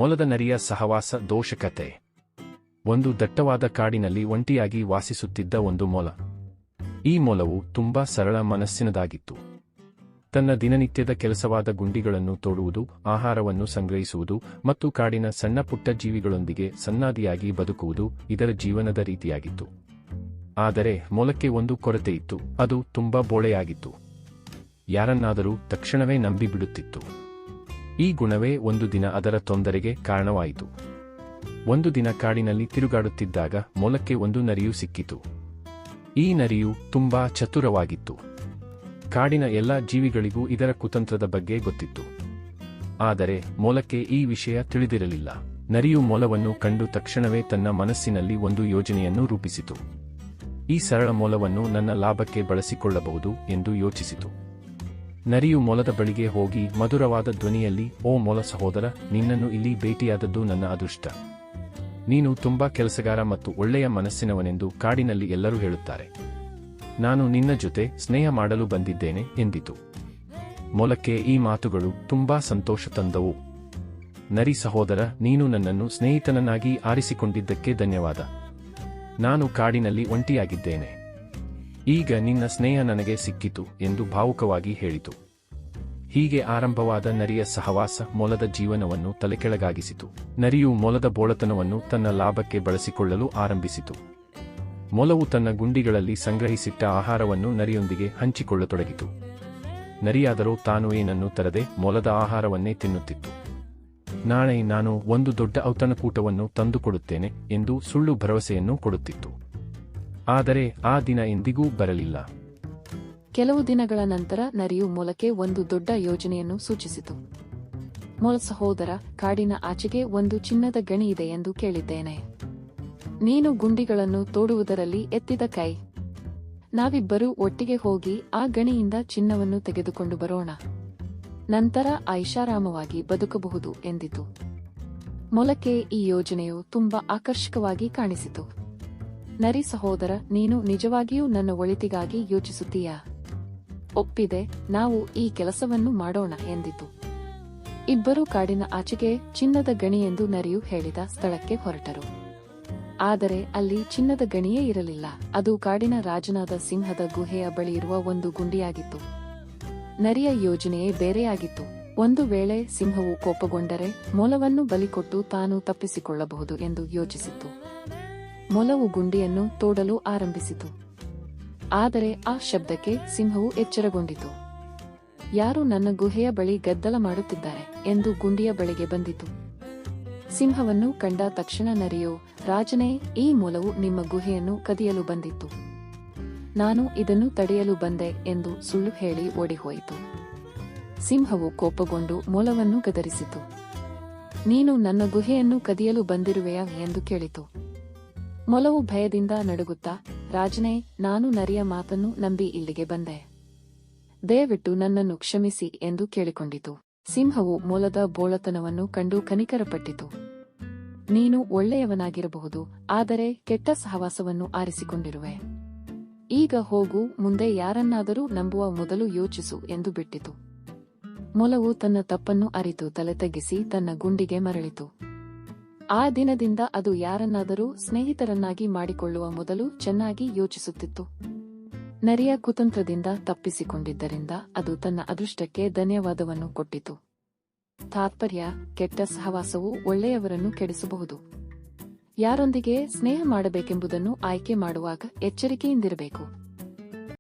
ಮೊಲದ ನರಿಯ ಸಹವಾಸ ದೋಷಕತೆ. ಒಂದು ದಟ್ಟವಾದ ಕಾಡಿನಲ್ಲಿ ಒಂಟಿಯಾಗಿ ವಾಸಿಸುತ್ತಿದ್ದ ಒಂದು ಮೊಲ. ಈ ಮೊಲವು ತುಂಬಾ ಸರಳ ಮನಸ್ಸಿನದಾಗಿತ್ತು. ತನ್ನ ದಿನನಿತ್ಯದ ಕೆಲಸವಾದ ಗುಂಡಿಗಳನ್ನು ತೋಡುವುದು, ಆಹಾರವನ್ನು ಸಂಗ್ರಹಿಸುವುದು ಮತ್ತು ಕಾಡಿನ ಸಣ್ಣ ಪುಟ್ಟ ಜೀವಿಗಳೊಂದಿಗೆ ಸನ್ನಾದಿಯಾಗಿ ಬದುಕುವುದು ಇದರ ಜೀವನದ ರೀತಿಯಾಗಿತ್ತು. ಆದರೆ ಮೊಲಕ್ಕೆ ಒಂದು ಕೊರತೆಯಿತ್ತು, ಅದು ತುಂಬಾ ಬೋಳೆಯಾಗಿತ್ತು. ಯಾರನ್ನಾದರೂ ತಕ್ಷಣವೇ ನಂಬಿಬಿಡುತ್ತಿತ್ತು. ಈ ಗುಣವೇ ಒಂದು ದಿನ ಅದರ ತೊಂದರೆಗೆ ಕಾರಣವಾಯಿತು. ಒಂದು ದಿನ ಕಾಡಿನಲ್ಲಿ ತಿರುಗಾಡುತ್ತಿದ್ದಾಗ ಮೊಲಕ್ಕೆ ಒಂದು ನರಿಯು ಸಿಕ್ಕಿತು. ಈ ನರಿಯು ತುಂಬಾ ಚತುರವಾಗಿತ್ತು. ಕಾಡಿನ ಎಲ್ಲ ಜೀವಿಗಳಿಗೂ ಇದರ ಕುತಂತ್ರದ ಬಗ್ಗೆ ಗೊತ್ತಿತ್ತು. ಆದರೆ ಮೊಲಕ್ಕೆ ಈ ವಿಷಯ ತಿಳಿದಿರಲಿಲ್ಲ. ನರಿಯು ಮೊಲವನ್ನು ಕಂಡು ತಕ್ಷಣವೇ ತನ್ನ ಮನಸ್ಸಿನಲ್ಲಿ ಒಂದು ಯೋಜನೆಯನ್ನು ರೂಪಿಸಿತು. ಈ ಸರಳ ಮೊಲವನ್ನು ನನ್ನ ಲಾಭಕ್ಕೆ ಬಳಸಿಕೊಳ್ಳಬಹುದು ಎಂದು ಯೋಚಿಸಿತು. ನರಿಯು ಮೊಲದ ಬಳಿಗೆ ಹೋಗಿ ಮಧುರವಾದ ಧ್ವನಿಯಲ್ಲಿ, ಓ ಮೊಲ ಸಹೋದರ, ನಿನ್ನನ್ನು ಇಲ್ಲಿ ಭೇಟಿಯಾದದ್ದು ನನ್ನ ಅದೃಷ್ಟ. ನೀನು ತುಂಬಾ ಕೆಲಸಗಾರ ಮತ್ತು ಒಳ್ಳೆಯ ಮನಸ್ಸಿನವನೆಂದು ಕಾಡಿನಲ್ಲಿ ಎಲ್ಲರೂ ಹೇಳುತ್ತಾರೆ. ನಾನು ನಿನ್ನ ಜೊತೆ ಸ್ನೇಹ ಮಾಡಲು ಬಂದಿದ್ದೇನೆ ಎಂದಿತು. ಮೊಲಕ್ಕೆ ಈ ಮಾತುಗಳು ತುಂಬಾ ಸಂತೋಷ ತಂದವು. ನರಿ ಸಹೋದರ, ನೀನು ನನ್ನನ್ನು ಸ್ನೇಹಿತನನ್ನಾಗಿ ಆರಿಸಿಕೊಂಡಿದ್ದಕ್ಕೆ ಧನ್ಯವಾದ. ನಾನು ಕಾಡಿನಲ್ಲಿ ಒಂಟಿಯಾಗಿದ್ದೇನೆ. ಈಗ ನಿನ್ನ ಸ್ನೇಹ ನನಗೆ ಸಿಕ್ಕಿತು ಎಂದು ಭಾವುಕವಾಗಿ ಹೇಳಿತು. ಹೀಗೆ ಆರಂಭವಾದ ನರಿಯ ಸಹವಾಸ ಮೊಲದ ಜೀವನವನ್ನು ತಲೆಕೆಳಗಾಗಿಸಿತು. ನರಿಯು ಮೊಲದ ಬೋಳತನವನ್ನು ತನ್ನ ಲಾಭಕ್ಕೆ ಬಳಸಿಕೊಳ್ಳಲು ಆರಂಭಿಸಿತು. ಮೊಲವು ತನ್ನ ಗುಂಡಿಗಳಲ್ಲಿ ಸಂಗ್ರಹಿಸಿಟ್ಟ ಆಹಾರವನ್ನು ನರಿಯೊಂದಿಗೆ ಹಂಚಿಕೊಳ್ಳತೊಡಗಿತು. ನರಿಯಾದರೂ ತಾನು ಏನನ್ನೂ ತರದೆ ಮೊಲದ ಆಹಾರವನ್ನೇ ತಿನ್ನುತ್ತಿತ್ತು. ನಾಳೆ ನಾನು ಒಂದು ದೊಡ್ಡ ಔತಣಕೂಟವನ್ನು ತಂದುಕೊಡುತ್ತೇನೆ ಎಂದು ಸುಳ್ಳು ಭರವಸೆಯನ್ನು ಕೊಡುತ್ತಿತ್ತು. ಆದರೆ ಆ ದಿನ ಎಂದಿಗೂ ಬರಲಿಲ್ಲ. ಕೆಲವು ದಿನಗಳ ನಂತರ ನರಿಯು ಮೊಲಕ್ಕೆ ಒಂದು ದೊಡ್ಡ ಯೋಜನೆಯನ್ನು ಸೂಚಿಸಿತು. ಮೊಲ ಸಹೋದರ, ಕಾಡಿನ ಆಚೆಗೆ ಒಂದು ಚಿನ್ನದ ಗಣಿ ಇದೆ ಎಂದು ಕೇಳಿದ್ದೇನೆ. ನೀನು ಗುಂಡಿಗಳನ್ನು ತೋಡುವುದರಲ್ಲಿ ಎತ್ತಿದ ಕೈ. ನಾವಿಬ್ಬರೂ ಒಟ್ಟಿಗೆ ಹೋಗಿ ಆ ಗಣಿಯಿಂದ ಚಿನ್ನವನ್ನು ತೆಗೆದುಕೊಂಡು ಬರೋಣ. ನಂತರ ಐಷಾರಾಮವಾಗಿ ಬದುಕಬಹುದು ಎಂದಿತು. ಮೊಲಕ್ಕೆ ಈ ಯೋಜನೆಯು ತುಂಬಾ ಆಕರ್ಷಕವಾಗಿ ಕಾಣಿಸಿತು. ನರಿ ಸಹೋದರ, ನೀನು ನಿಜವಾಗಿಯೂ ನನ್ನ ಒಳಿತಿಗಾಗಿ ಯೋಚಿಸುತ್ತೀಯಾ? ಒಪ್ಪಿದೆ, ನಾವು ಈ ಕೆಲಸವನ್ನು ಮಾಡೋಣ ಎಂದಿತು. ಇಬ್ಬರೂ ಕಾಡಿನ ಆಚೆಗೆ ಚಿನ್ನದ ಗಣಿ ಎಂದು ನರಿಯು ಹೇಳಿದ ಸ್ಥಳಕ್ಕೆ ಹೊರಟರು. ಆದರೆ ಅಲ್ಲಿ ಚಿನ್ನದ ಗಣಿಯೇ ಇರಲಿಲ್ಲ. ಅದು ಕಾಡಿನ ರಾಜನಾದ ಸಿಂಹದ ಗುಹೆಯ ಬಳಿ ಇರುವ ಒಂದು ಗುಂಡಿಯಾಗಿತ್ತು. ನರಿಯ ಯೋಜನೆಯೇ ಬೇರೆಯಾಗಿತ್ತು. ಒಂದು ವೇಳೆ ಸಿಂಹವು ಕೋಪಗೊಂಡರೆ ಮೊಲವನ್ನು ಬಲಿಕೊಟ್ಟು ತಾನು ತಪ್ಪಿಸಿಕೊಳ್ಳಬಹುದು ಎಂದು ಯೋಚಿಸಿತ್ತು. ಮೊಲವು ಗುಂಡಿಯನ್ನು ತೋಡಲು ಆರಂಭಿಸಿತು. ಆದರೆ ಆ ಶಬ್ದಕ್ಕೆ ಸಿಂಹವು ಎಚ್ಚರಗೊಂಡಿತು. ಯಾರು ನನ್ನ ಗುಹೆಯ ಬಳಿ ಗದ್ದಲ ಮಾಡುತ್ತಿದ್ದಾರೆ ಎಂದು ಗುಂಡಿಯ ಬಳಿಗೆ ಬಂದಿತು. ಸಿಂಹವನ್ನು ಕಂಡ ತಕ್ಷಣ ನರಿಯು, ರಾಜನೇ, ಈ ಮೊಲವು ನಿಮ್ಮ ಗುಹೆಯನ್ನು ಕದಿಯಲು ಬಂದಿತ್ತು. ನಾನು ಇದನ್ನು ತಡೆಯಲು ಬಂದೆ ಎಂದು ಸುಳ್ಳು ಹೇಳಿ ಓಡಿಹೋಯಿತು. ಸಿಂಹವು ಕೋಪಗೊಂಡು ಮೊಲವನ್ನು ಗದರಿಸಿತು. ನೀನು ನನ್ನ ಗುಹೆಯನ್ನು ಕದಿಯಲು ಬಂದಿರುವೆಯಾ ಎಂದು ಕೇಳಿತು. ಮೊಲವು ಭಯದಿಂದ ನಡುಗುತ್ತಾ, ರಾಜನೇ, ನಾನು ನರಿಯ ಮಾತನ್ನು ನಂಬಿ ಇಲ್ಲಿಗೆ ಬಂದೆ. ದಯವಿಟ್ಟು ನನ್ನನ್ನು ಕ್ಷಮಿಸಿ ಎಂದು ಕೇಳಿಕೊಂಡಿತು. ಸಿಂಹವು ಮೊಲದ ಬೋಳತನವನ್ನು ಕಂಡು ಕನಿಕರಪಟ್ಟಿತು. ನೀನು ಒಳ್ಳೆಯವನಾಗಿರಬಹುದು, ಆದರೆ ಕೆಟ್ಟ ಸಹವಾಸವನ್ನು ಆರಿಸಿಕೊಂಡಿರುವೆ. ಈಗ ಹೋಗು, ಮುಂದೆ ಯಾರನ್ನಾದರೂ ನಂಬುವ ಮೊದಲು ಯೋಚಿಸು ಎಂದು ಬಿಟ್ಟಿತು. ಮೊಲವು ತನ್ನ ತಪ್ಪನ್ನು ಅರಿತು ತಲೆ ತಗ್ಗಿಸಿ ತನ್ನ ಗುಂಡಿಗೆ ಮರಳಿತು. ಆ ದಿನದಿಂದ ಅದು ಯಾರನ್ನಾದರೂ ಸ್ನೇಹಿತರನ್ನಾಗಿ ಮಾಡಿಕೊಳ್ಳುವ ಮೊದಲು ಚೆನ್ನಾಗಿ ಯೋಚಿಸುತ್ತಿತ್ತು. ನರಿಯ ಕುತಂತ್ರದಿಂದ ತಪ್ಪಿಸಿಕೊಂಡಿದ್ದರಿಂದ ಅದು ತನ್ನ ಅದೃಷ್ಟಕ್ಕೆ ಧನ್ಯವಾದವನ್ನು ಕೊಟ್ಟಿತು. ತಾತ್ಪರ್ಯ: ಕೆಟ್ಟ ಸಹವಾಸವು ಒಳ್ಳೆಯವರನ್ನು ಕೆಡಿಸಬಹುದು. ಯಾರೊಂದಿಗೆ ಸ್ನೇಹ ಮಾಡಬೇಕೆಂಬುದನ್ನು ಆಯ್ಕೆ ಮಾಡುವಾಗ ಎಚ್ಚರಿಕೆಯಿಂದಿರಬೇಕು.